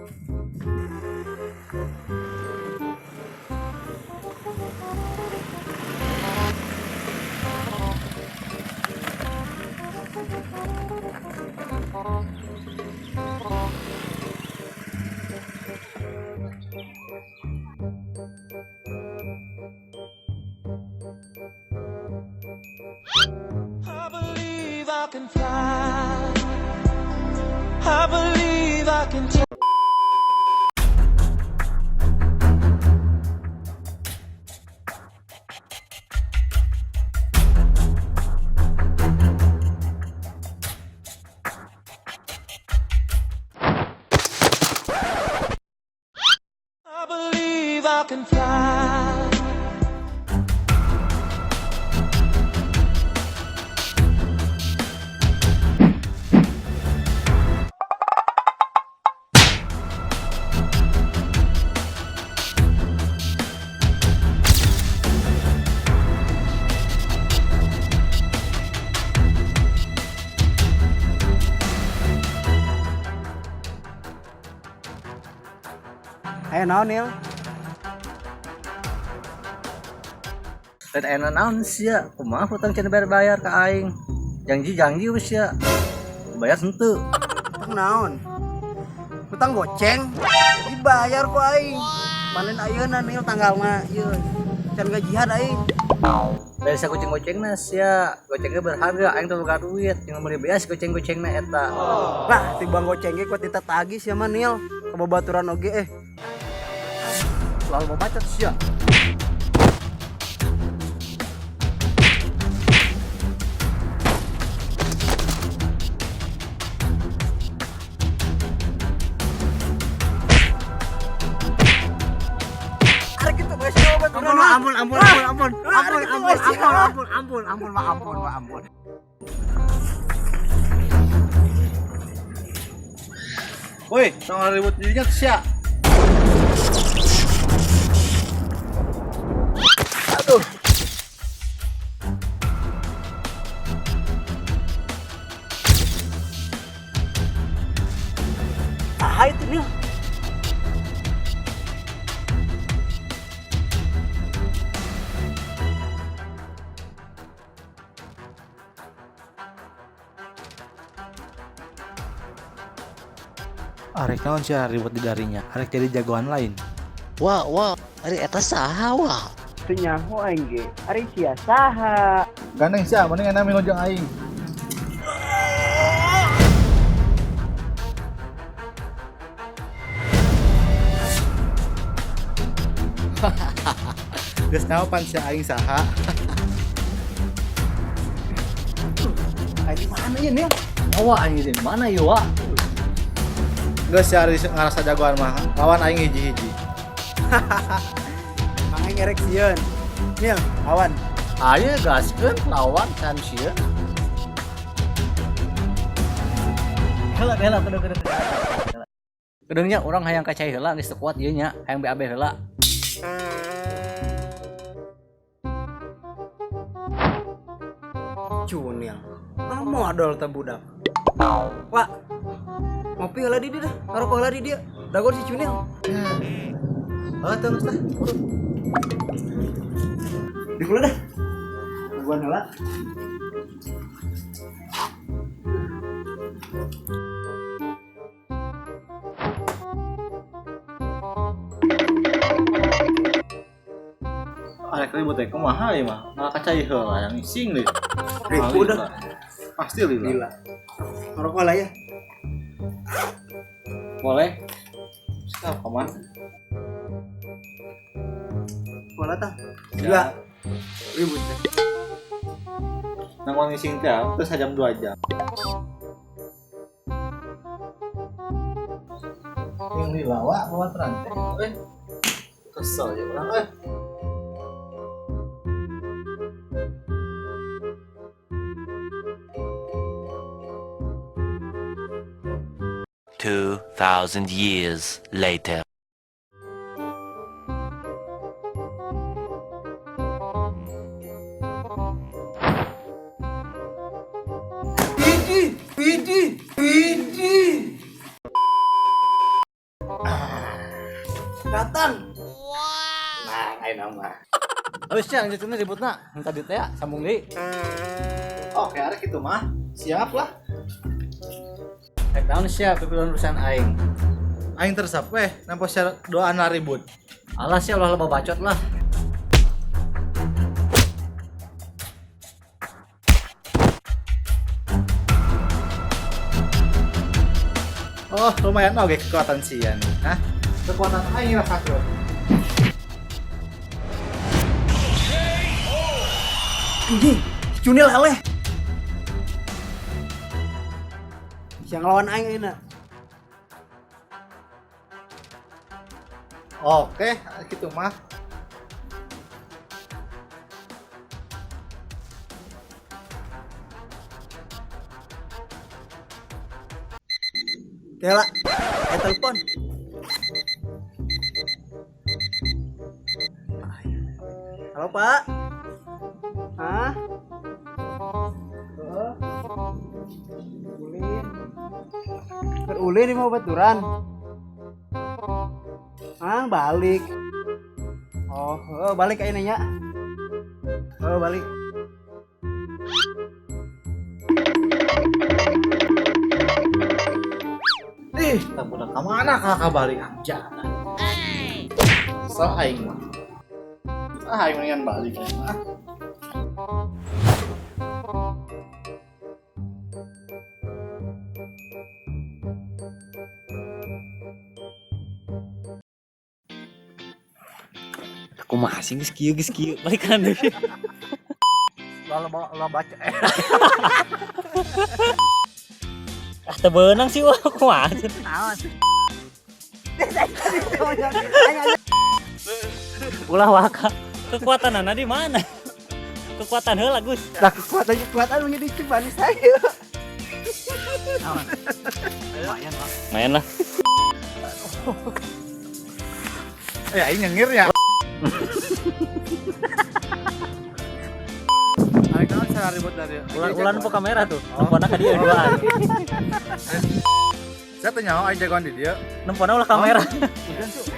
I believe I can fly. I believe I can take. I believe I can fly. Ayo naon Nil? Dan enak naon sia, kumaha hutang can bayar ke aing. Janji we sia. Bayar henteu. Hutang naon? Hutang goceng? Dibayar ku aing. Panen ayeuna Nil tanggalna ieu. Can gajian aing. Dari sa goceng-gocengna sia, gocengna berharga aing teu boga duit, jeung meuli beas goceng-gocengna eta. Lah, timbang goceng ge ku ditatagih sia mah Nil. Kababaturan oge Soal mau bacot sia. Arek kitu geus obat. Ampun. Woi, tong ribut dirinya sia. Aduh. Ah itu Nil. Arek naon sia ribut di darinya, arek jadi jagoan lain. Wah, ari eta saha wah? Teu nyaho aing ge. Ari sia saha? Gandeng sia, mending enak ngojong aing. Geus naon pan sia aing saha? Aing di mana ya Nil? Nyawa anjing di mana ieu wa? Geus sia ngarasa jagoan mah, lawan aing hiji-hiji. Mang aing erek sieun. Nil, awan. Ayo gaskeun lawan can sieun. Heula kedeng. Kedengnya urang hayang kacai heula geus teu kuat ieu nya, hayang BAB heula. Cunil. Modal teh budak. Wah. Ngopi heula di dieu dah. Ngarokok heula di dieu. Dagon si Cunil. Oh, teu geus tah. Di kula dah. Dagon heula. Arek ribut teh kumaha ieu mah? Malah kacai heula yang ising deui. Ribut dah. Pasti lila. Gila. Ngarokok lah ya. Boleh. Sekarang kemana? Kula tah. Gila. Ribut deh. Nang wangi sing teh terus jam 2 jam. Yang lila wa bawa rantai. Kesel ya urang euy. $2,000 years later. Datang. Nah, ayo nama. Habis sia lanjutnya ributna. Tadi teh sambung deui. Oke, ada gitu mah. Siap lah. Rek naon sia pipilan urusan aing. Aing tersap weh, nampo sia doa ribut. Alas ya Allah lebah bacot lah. Oh, lumayan oke kekuatan sia nih. Hah? Kekuatan aing rasakeun. Anjing, Junil haleh. Siang lawan aing ayeuna. Oke, gitu mah. Kela, telepon. Halo Pak. Hah? Ulin. Berulin di mau baturan. Ah, balik. Oh, balik kayak nanya. Oh, balik. Ih, tak udah kemana kakak balik aja. So aing mah. Aing mendingan balik ya mah. Aku masih geus kieu balikan deui. Lo baca. Ah teu beunang sih wah kumaha. Ulah waka. Kekuatanana di mana? Kekuatan heula Gus. Lah kekuatan menjadi cobaan saya. Main lah. Ya aing nyengir ya. Aing kan saya ribut dari. Ulan po kamera tuh. Nempona ka dieu duaan. Saya tanya aing jagoan di dia. Nempona ulah kamera. Bukan tuh.